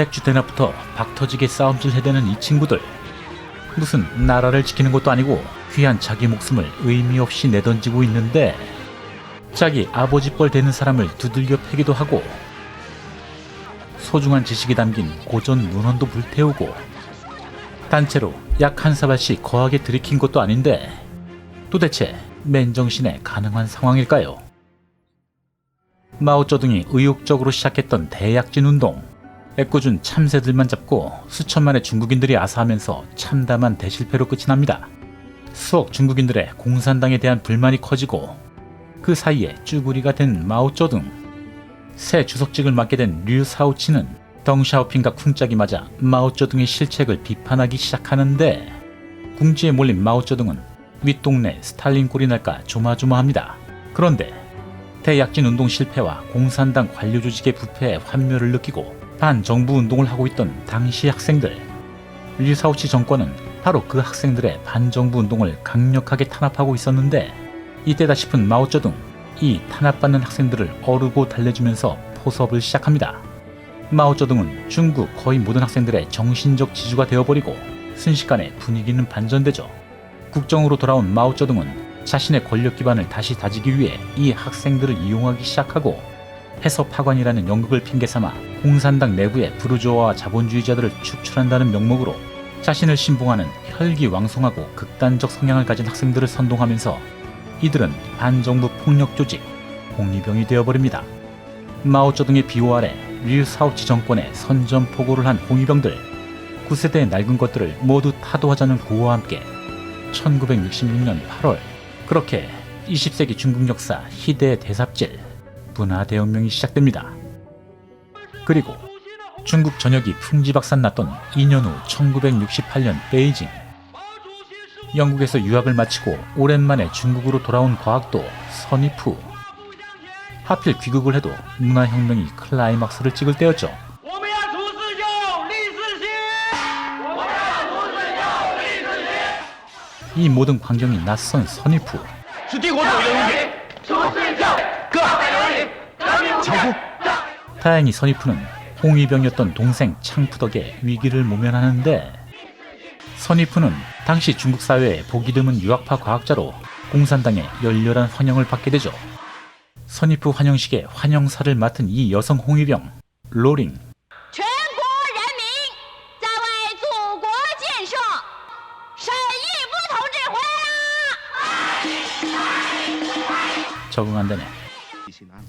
백주 대낮부터 박터지게 싸움질 해대는 이 친구들. 무슨 나라를 지키는 것도 아니고 귀한 자기 목숨을 의미 없이 내던지고 있는데, 자기 아버지 뻘 되는 사람을 두들겨 패기도 하고 소중한 지식이 담긴 고전 문헌도 불태우고 단체로 약 한 사발씩 거하게 들이킨 것도 아닌데 도대체 맨정신에 가능한 상황일까요? 마오쩌둥이 의욕적으로 시작했던 대약진 운동, 애꿎은 참새들만 잡고 수천만의 중국인들이 아사하면서 참담한 대실패로 끝이 납니다. 수억 중국인들의 공산당에 대한 불만이 커지고 그 사이에 쭈구리가 된 마오쩌둥. 새 주석직을 맡게 된 류사오치는 덩샤오핑과 쿵짝이 맞아 마오쩌둥의 실책을 비판하기 시작하는데, 궁지에 몰린 마오쩌둥은 윗동네 스탈린 꼴이 날까 조마조마합니다. 그런데 대약진 운동 실패와 공산당 관료 조직의 부패에 환멸을 느끼고 반정부 운동을 하고 있던 당시 학생들, 류사오치 정권은 바로 그 학생들의 반정부 운동을 강력하게 탄압하고 있었는데, 이때다 싶은 마오쩌둥, 이 탄압받는 학생들을 어르고 달래주면서 포섭을 시작합니다. 마오쩌둥은 중국 거의 모든 학생들의 정신적 지주가 되어버리고 순식간에 분위기는 반전되죠. 국정으로 돌아온 마오쩌둥은 자신의 권력 기반을 다시 다지기 위해 이 학생들을 이용하기 시작하고, 해서파관이라는 연극을 핑계삼아 공산당 내부의 부르주아와 자본주의자들을 축출한다는 명목으로 자신을 신봉하는 혈기왕성하고 극단적 성향을 가진 학생들을 선동하면서 이들은 반정부 폭력 조직 홍위병이 되어버립니다. 마오쩌둥의 비호 아래 류사오치 정권에 선전포고를 한 홍위병들, 9세대의 낡은 것들을 모두 타도하자는 구호와 함께 1966년 8월, 그렇게 20세기 중국 역사 희대의 대삽질 문화대혁명이 시작됩니다. 그리고 중국 전역이 풍지박산 났던 2년 후 1968년 베이징. 영국에서 유학을 마치고 오랜만에 중국으로 돌아온 과학도 선입후. 하필 귀국을 해도 문화혁명이 클라이막스를 찍을 때였죠. 이 모든 광경이 낯선 선입후. 다행히 선입후는 홍위병이었던 동생 창푸 덕에 위기를 모면하는데, 선입후는 당시 중국 사회의 보기 드문 유학파 과학자로 공산당의 열렬한 환영을 받게 되죠. 선입후 환영식의 환영사를 맡은 이 여성 홍위병 로링. 적응 안 되네.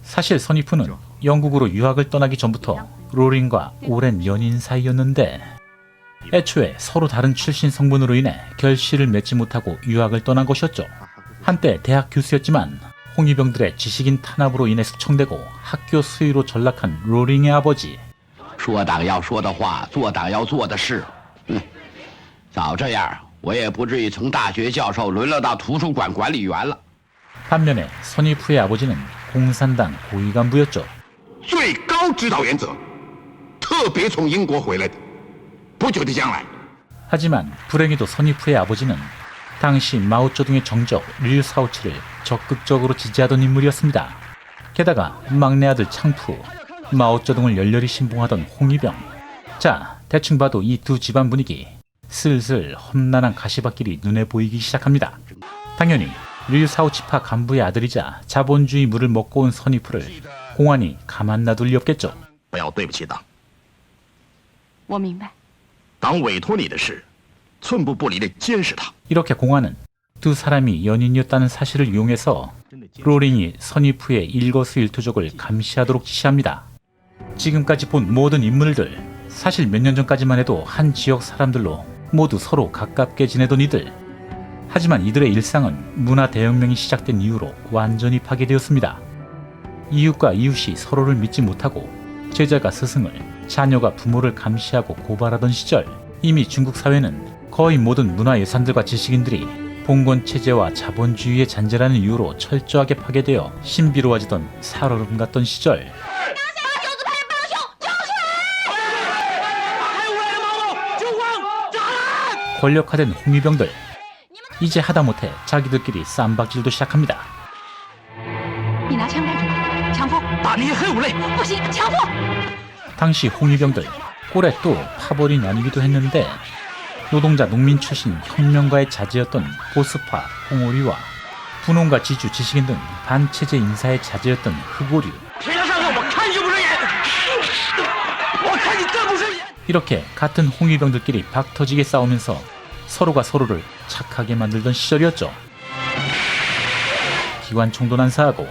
사실 선입후는 영국으로 유학을 떠나기 전부터 로링과 오랜 연인 사이였는데, 애초에 서로 다른 출신 성분으로 인해 결실을 맺지 못하고 유학을 떠난 것이었죠. 한때 대학 교수였지만 홍위병들의 지식인 탄압으로 인해 숙청되고 학교 수위로 전락한 로링의 아버지. 说党要说的话，做党要做的事。早这样，我也不至于从大学教授沦落到图书馆管理员了。 반면에 선입후의 아버지는 공산당 고위 간부였죠. 最高指导原则，特别从英国回来的，不久的将来。 하지만 불행히도 선입후의 아버지는 당시 마오쩌둥의 정적 류사오치를 적극적으로 지지하던 인물이었습니다. 게다가 막내 아들 창푸, 마오쩌둥을 열렬히 신봉하던 홍위병. 자, 대충 봐도 이 두 집안 분위기 슬슬 험난한 가시밭길이 눈에 보이기 시작합니다. 당연히 류사오치파 간부의 아들이자 자본주의 물을 먹고 온 선입후를 공안이 가만 놔둘 리 없겠죠. 不要对不起党，我明白。党委托你的事，寸步不离地监视他。 이렇게 공안은 두 사람이 연인이었다는 사실을 이용해서 로링이 선입후의 일거수일투족을 감시하도록 지시합니다. 지금까지 본 모든 인물들, 사실 몇 년 전까지만 해도 한 지역 사람들로 모두 서로 가깝게 지내던 이들. 하지만 이들의 일상은 문화대혁명이 시작된 이후로 완전히 파괴되었습니다. 이웃과 이웃이 서로를 믿지 못하고 제자가 스승을, 자녀가 부모를 감시하고 고발하던 시절, 이미 중국 사회는 거의 모든 문화예산들과 지식인들이 봉건체제와 자본주의의 잔재라는 이유로 철저하게 파괴되어 신비로워지던 살얼음 같던 시절. 권력화된 홍위병들, 이제 하다못해 자기들끼리 쌈박질도 시작합니다. 你拿枪干什么？强迫！打那些黑五类，不行，强迫！ 당시 홍위병들 꼴에 또 파벌이 나뉘기도 했는데 노동자 농민 출신 혁명가의 자제였던 보스파 홍오리와 분홍과 지주 지식인 등 반체제 인사의 자제였던 흑오류, 이렇게 같은 홍위병들끼리 박터지게 싸우면서 서로가 서로를 착하게 만들던 시절이었죠. 기관총도 난사하고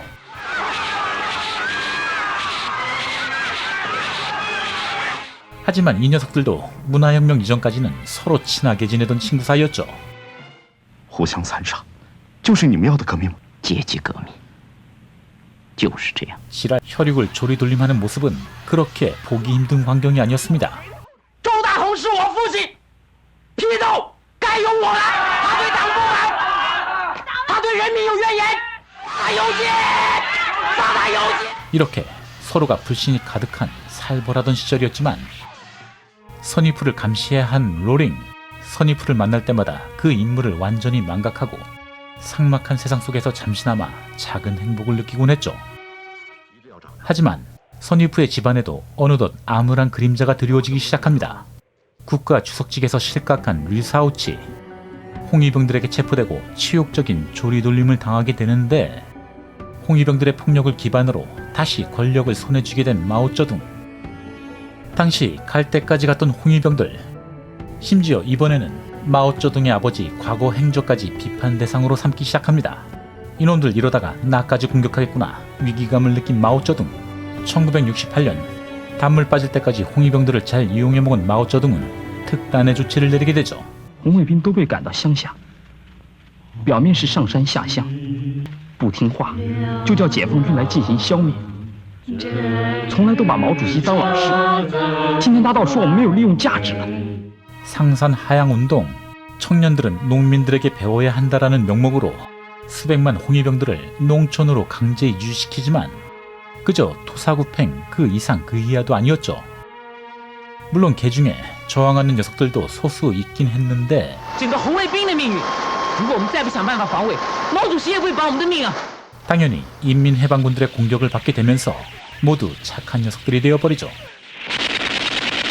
하지만 이 녀석들도 문화혁명 이전까지는 서로 친하게 지내던 친구 사이였죠. 互相残杀，就是你们要的革命吗？阶级革命就是这样。 지랄 혈육을 조리돌림하는 모습은 그렇게 보기 힘든 광경이 아니었습니다. 周大红是我父亲，批斗该由我来。他对党不满，他对人民有怨言，他有奸，他有奸。 이렇게 서로가 불신이 가득한 살벌하던 시절이었지만 선이프를 감시해야 한 로링, 선이프를 만날 때마다 그 인물을 완전히 망각하고 삭막한 세상 속에서 잠시나마 작은 행복을 느끼곤 했죠. 하지만 선이프의 집안에도 어느덧 암울한 그림자가 드리워지기 시작합니다. 국가 주석직에서 실각한 류사오치, 홍위병들에게 체포되고 치욕적인 조리돌림을 당하게 되는데 홍위병들의 폭력을 기반으로 다시 권력을 손에 쥐게 된 마오쩌둥. 당시 갈 때까지 갔던 홍위병들, 심지어 이번에는 마오쩌둥의 아버지 과거 행적까지 비판 대상으로 삼기 시작합니다. 이놈들 이러다가 나까지 공격하겠구나 위기감을 느낀 마오쩌둥. 1968년 단물 빠질 때까지 홍위병들을 잘 이용해 먹은 마오쩌둥은 특단의 조치를 내리게 되죠. 红卫兵都被赶到乡下，表面是上山下乡，不听话就叫解放军来进行消灭，从来都把毛主席当老师。今天大道说我们没有利用价值了。 상산 하양운동, 청년들은 농민들에게 배워야 한다라는 명목으로 수백만 홍위병들을 농촌으로 강제 이주시키지만 그저 토사구팽 그 이상 그 이하도 아니었죠. 물론 개 중에 저항하는 녀석들도 소수 있긴 했는데 整个红卫兵的命运，如果我们再不想办法防卫，毛主席也不会保我们的命啊！ 당연히 인민해방군들의 공격을 받게 되면서 모두 착한 녀석들이 되어버리죠.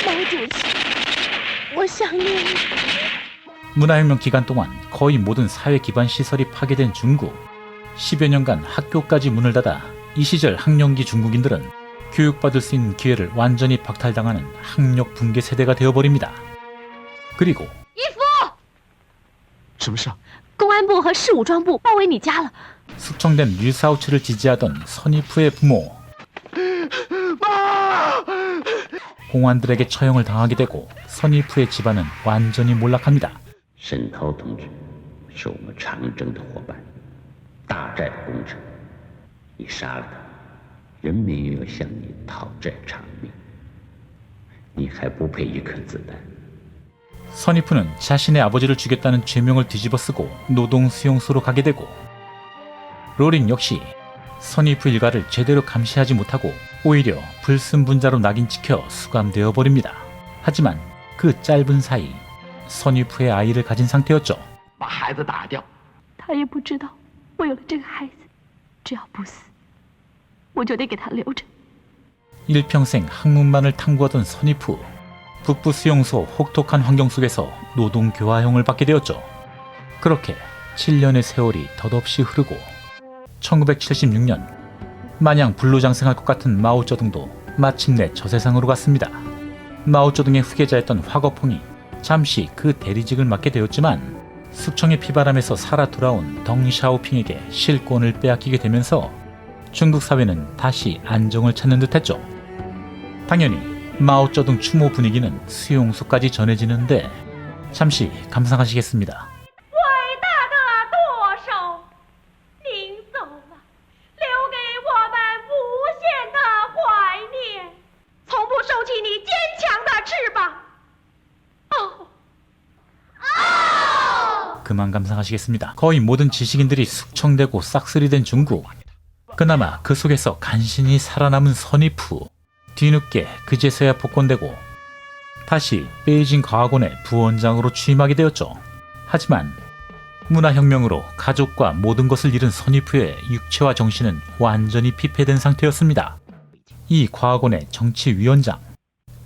毛主席，我想念你。 문화혁명 기간 동안 거의 모든 사회 기반 시설이 파괴된 중국. 10여 년간 학교까지 문을 닫아 이 시절 학령기 중국인들은 교육받을 수 있는 기회를 완전히 박탈당하는 학력 붕괴 세대가 되어버립니다. 그리고 什么事？公安部和市武装部包围你家了。 숙청된 류사오츠를 지지하던 선이프의 부모 공안들에게 처형을 당하게 되고 선이프의 집안은 완전히 몰락합니다. 沈涛同志是我们长征的伙伴，大寨工程，你杀了他，人民又要向你讨债偿命，你还不配一颗子弹。 선이프는 자신의 아버지를 죽였다는 죄명을 뒤집어쓰고 노동수용소로 가게 되고 로링 역시 선이프 일가를 제대로 감시하지 못하고 오히려 불순분자로 낙인 찍혀 수감되어 버립니다. 하지만 그 짧은 사이 선이프의 아이를 가진 상태였죠. 把孩子打掉。他也不知道我有了这个孩子，只要不死，我就得给他留着。 일평생 학문만을 탐구하던 선이프. 북부 수용소 혹독한 환경 속에서 노동교화형을 받게 되었죠. 그렇게 7년의 세월이 덧없이 흐르고 1976년 마냥 불로장생할 것 같은 마오쩌둥도 마침내 저 세상으로 갔습니다. 마오쩌둥의 후계자였던 화거펑이 잠시 그 대리직을 맡게 되었지만 숙청의 피바람에서 살아 돌아온 덩샤오핑에게 실권을 빼앗기게 되면서 중국 사회는 다시 안정을 찾는 듯했죠. 당연히 마오쩌둥 추모 분위기는 수용소까지 전해지는데 잠시 감상하시겠습니다. 伟大的舵手，您走了，留给我们无限的怀念，从不收起你坚强的翅膀。그만 감상하시겠습니다. 거의 모든 지식인들이 숙청되고 싹쓸이된 중국. 그나마 그 속에서 간신히 살아남은 선이프. 뒤늦게 그제서야 복권되고 다시 베이징 과학원의 부원장으로 취임하게 되었죠. 하지만 문화혁명으로 가족과 모든 것을 잃은 선이프의 육체와 정신은 완전히 피폐된 상태였습니다. 이 과학원의 정치위원장,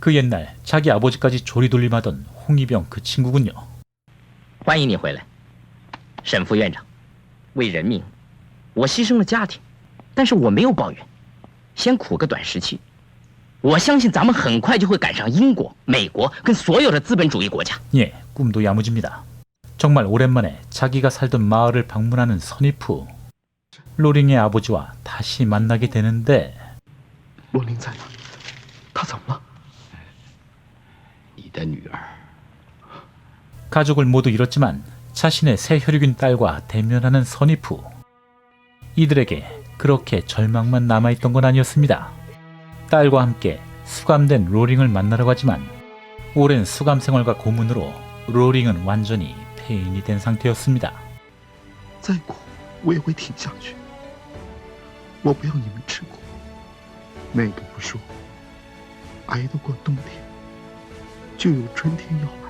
그 옛날 자기 아버지까지 조리돌림하던 홍위병 그 친구군요. 欢迎你回来，沈副院长。为人民，我牺牲了家庭，但是我没有抱怨，先苦个短时期。我相信咱们很快就会赶上英国、美国跟所有的资本主义国家。 예, 꿈도 야무집니다. 정말 오랜만에 자기가 살던 마을을 방문하는 선이프. 로링의 아버지와 다시 만나게 되는데 罗琳在哪？她怎么了？你的女儿 가족을 모두 잃었지만 자신의 새 혈육인 딸과 대면하는 선이프. 이들에게 그렇게 절망만 남아있던 건 아니었습니다. 딸과 함께 수감된 로링을 만나러 가지만 오랜 수감 생활과 고문으로 로링은 완전히 폐인이 된 상태였습니다. 再苦我也会挺下去。我不要你们吃苦，那个不说，挨得过冬天，就有春天要来。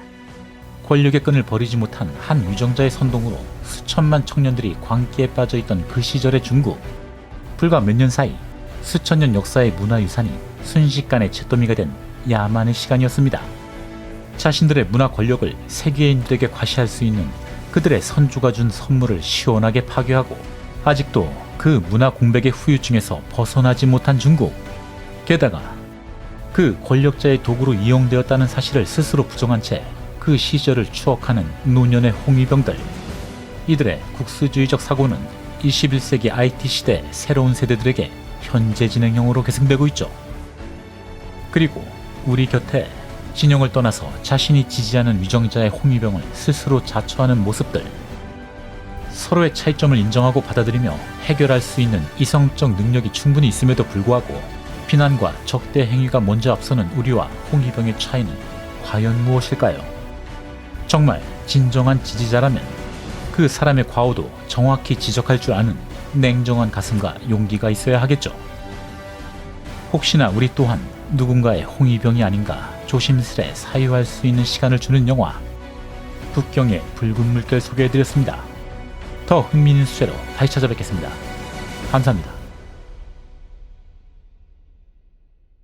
권력의 끈을 버리지 못한 한 위정자의 선동으로 수천만 청년들이 광기에 빠져있던 그 시절의 중국. 불과 몇 년 사이 수천 년 역사의 문화유산이 순식간에 잿더미가 된 야만의 시간이었습니다. 자신들의 문화 권력을 세계인들에게 과시할 수 있는 그들의 선주가 준 선물을 시원하게 파괴하고 아직도 그 문화 공백의 후유증에서 벗어나지 못한 중국. 게다가 그 권력자의 도구로 이용되었다는 사실을 스스로 부정한 채 그 시절을 추억하는 노년의 홍위병들. 이들의 국수주의적 사고는 21세기 IT 시대 새로운 세대들에게 현재 진행형으로 계승되고 있죠. 그리고 우리 곁에 진영을 떠나서 자신이 지지하는 위정자의 홍위병을 스스로 자처하는 모습들. 서로의 차이점을 인정하고 받아들이며 해결할 수 있는 이성적 능력이 충분히 있음에도 불구하고 비난과 적대 행위가 먼저 앞서는 우리와 홍위병의 차이는 과연 무엇일까요? 정말 진정한 지지자라면 그 사람의 과오도 정확히 지적할 줄 아는 냉정한 가슴과 용기가 있어야 하겠죠. 혹시나 우리 또한 누군가의 홍위병이 아닌가 조심스레 사유할 수 있는 시간을 주는 영화 북경의 붉은 물결 소개해드렸습니다. 더 흥미있는 주제로 다시 찾아뵙겠습니다. 감사합니다.